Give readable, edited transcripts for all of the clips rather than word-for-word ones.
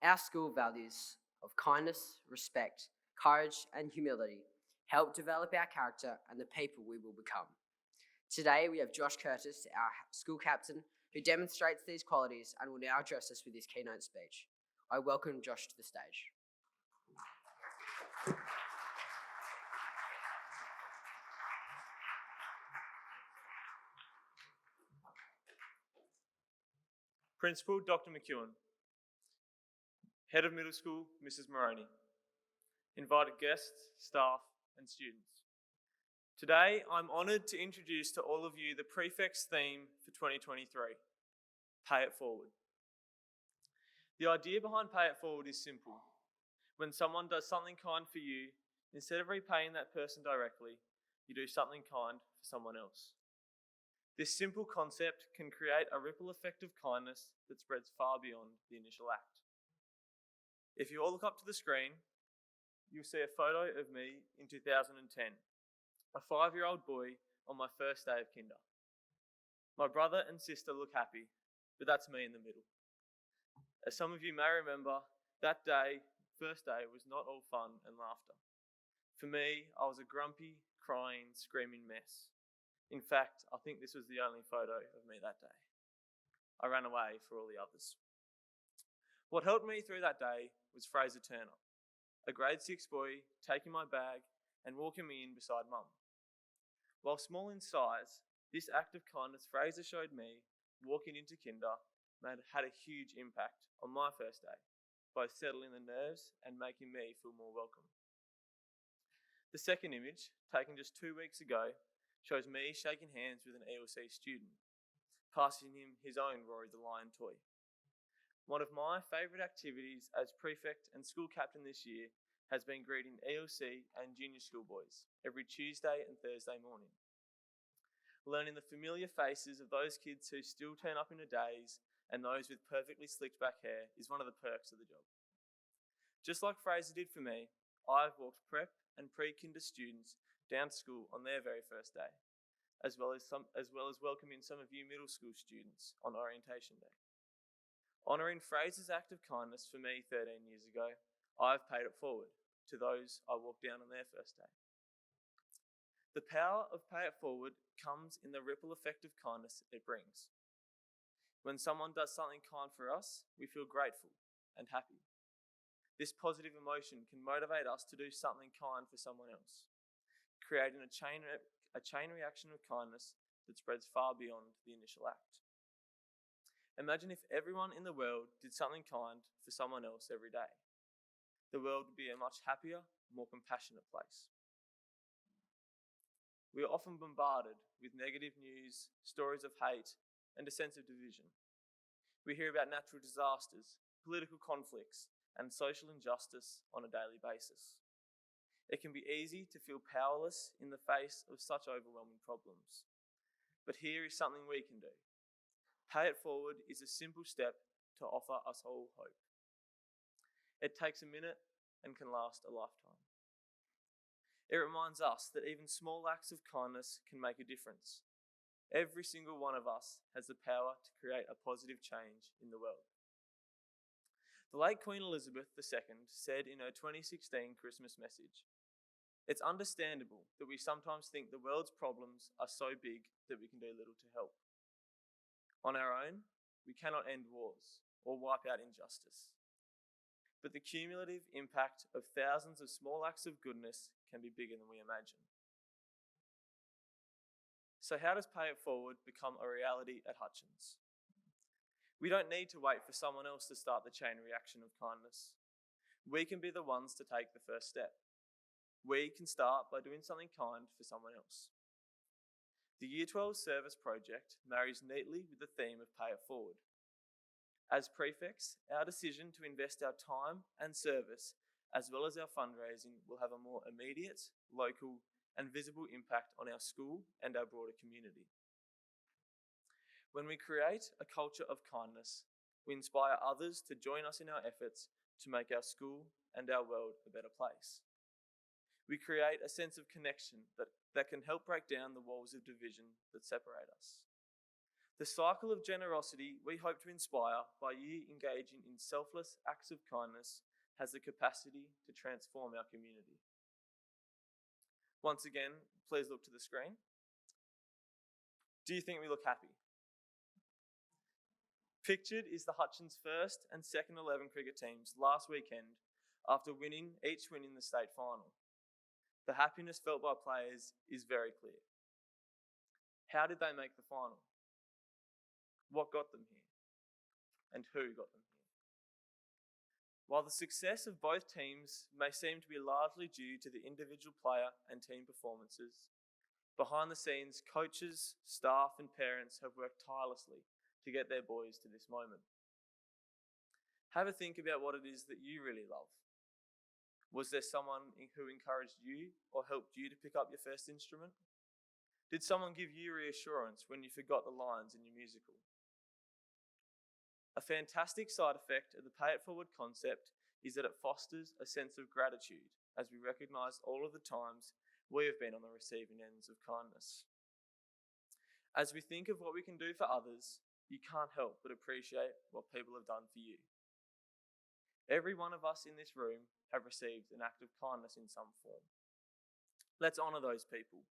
Our school values of kindness, respect, courage, and humility help develop our character and the people we will become. Today we have Josh Curtis, our school captain, who demonstrates these qualities and will now address us with his keynote speech. I welcome Josh to the stage. Principal Dr. McEwen, Head of Middle School Mrs. Moroney, invited guests, staff and students. Today I'm honoured to introduce to all of you the Prefect's theme for 2023, Pay It Forward. The idea behind Pay It Forward is simple. When someone does something kind for you, instead of repaying that person directly, you do something kind for someone else. This simple concept can create a ripple effect of kindness that spreads far beyond the initial act. If you all look up to the screen, you'll see a photo of me in 2010, a 5-year-old boy on my first day of kinder. My brother and sister look happy, but that's me in the middle. As some of you may remember, that day, first day, was not all fun and laughter. For me, I was a grumpy, crying, screaming mess. In fact, I think this was the only photo of me that day. I ran away for all the others. What helped me through that day was Fraser Turner, a grade 6 boy taking my bag and walking me in beside Mum. While small in size, this act of kindness Fraser showed me walking into kinder had a huge impact on my first day, both settling the nerves and making me feel more welcome. The second image, taken just 2 weeks ago, shows me shaking hands with an ELC student, passing him his own Rory the Lion toy. One of my favourite activities as prefect and school captain this year has been greeting ELC and junior school boys every Tuesday and Thursday morning. Learning the familiar faces of those kids who still turn up in a daze and those with perfectly slicked back hair is one of the perks of the job. Just like Fraser did for me, I've walked prep and pre-kinder students down to school on their very first day, as well as welcoming some of you middle school students on orientation day. Honouring Fraser's act of kindness for me 13 years ago, I've paid it forward to those I walked down on their first day. The power of Pay It Forward comes in the ripple effect of kindness it brings. When someone does something kind for us, we feel grateful and happy. This positive emotion can motivate us to do something kind for someone else, creating a chain reaction of kindness that spreads far beyond the initial act. Imagine if everyone in the world did something kind for someone else every day. The world would be a much happier, more compassionate place. We are often bombarded with negative news, stories of hate, and a sense of division. We hear about natural disasters, political conflicts, and social injustice on a daily basis. It can be easy to feel powerless in the face of such overwhelming problems. But here is something we can do. Pay It Forward is a simple step to offer us all hope. It takes a minute and can last a lifetime. It reminds us that even small acts of kindness can make a difference. Every single one of us has the power to create a positive change in the world. The late Queen Elizabeth II said in her 2016 Christmas message, "It's understandable that we sometimes think the world's problems are so big that we can do little to help. On our own, we cannot end wars or wipe out injustice. But the cumulative impact of thousands of small acts of goodness can be bigger than we imagine." So how does Pay It Forward become a reality at Hutchins? We don't need to wait for someone else to start the chain reaction of kindness. We can be the ones to take the first step. We can start by doing something kind for someone else. The Year 12 Service Project marries neatly with the theme of Pay It Forward. As prefects, our decision to invest our time and service, as well as our fundraising, will have a more immediate, local, and visible impact on our school and our broader community. When we create a culture of kindness, we inspire others to join us in our efforts to make our school and our world a better place. We create a sense of connection that can help break down the walls of division that separate us. The cycle of generosity we hope to inspire by you engaging in selfless acts of kindness has the capacity to transform our community. Once again, please look to the screen. Do you think we look happy? Pictured is the Hutchins first and second 11 cricket teams last weekend after each winning the state final. The happiness felt by players is very clear. How did they make the final? What got them here? And who got them here? While the success of both teams may seem to be largely due to the individual player and team performances, behind the scenes, coaches, staff and parents have worked tirelessly to get their boys to this moment. Have a think about what it is that you really love. Was there someone who encouraged you or helped you to pick up your first instrument? Did someone give you reassurance when you forgot the lines in your musical? A fantastic side effect of the Pay It Forward concept is that it fosters a sense of gratitude as we recognise all of the times we have been on the receiving ends of kindness. As we think of what we can do for others, you can't help but appreciate what people have done for you. Every one of us in this room have received an act of kindness in some form. Let's honour those people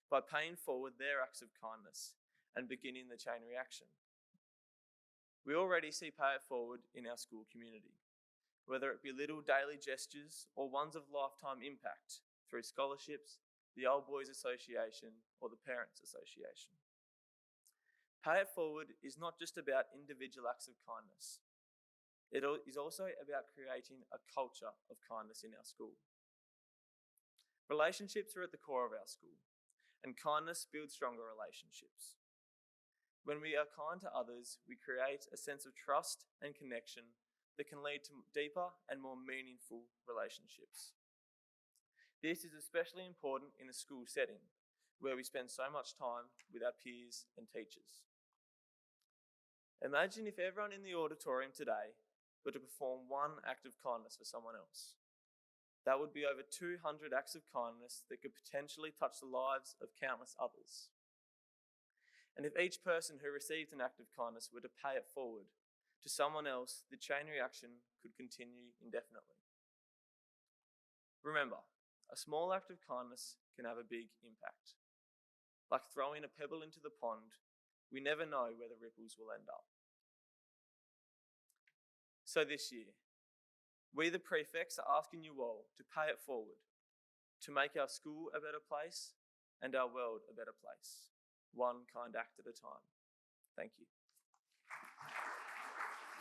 by paying forward their acts of kindness and beginning the chain reaction. We already see Pay It Forward in our school community, whether it be little daily gestures or ones of lifetime impact through scholarships, the Old Boys Association or the Parents Association. Pay It Forward is not just about individual acts of kindness. It is also about creating a culture of kindness in our school. Relationships are at the core of our school, and kindness builds stronger relationships. When we are kind to others, we create a sense of trust and connection that can lead to deeper and more meaningful relationships. This is especially important in a school setting, where we spend so much time with our peers and teachers. Imagine if everyone in the auditorium today were to perform one act of kindness for someone else. That would be over 200 acts of kindness that could potentially touch the lives of countless others. And if each person who received an act of kindness were to pay it forward to someone else, the chain reaction could continue indefinitely. Remember, a small act of kindness can have a big impact. Like throwing a pebble into the pond, we never know where the ripples will end up. So this year, we the prefects are asking you all to pay it forward, to make our school a better place and our world a better place, one kind act at a time. Thank you.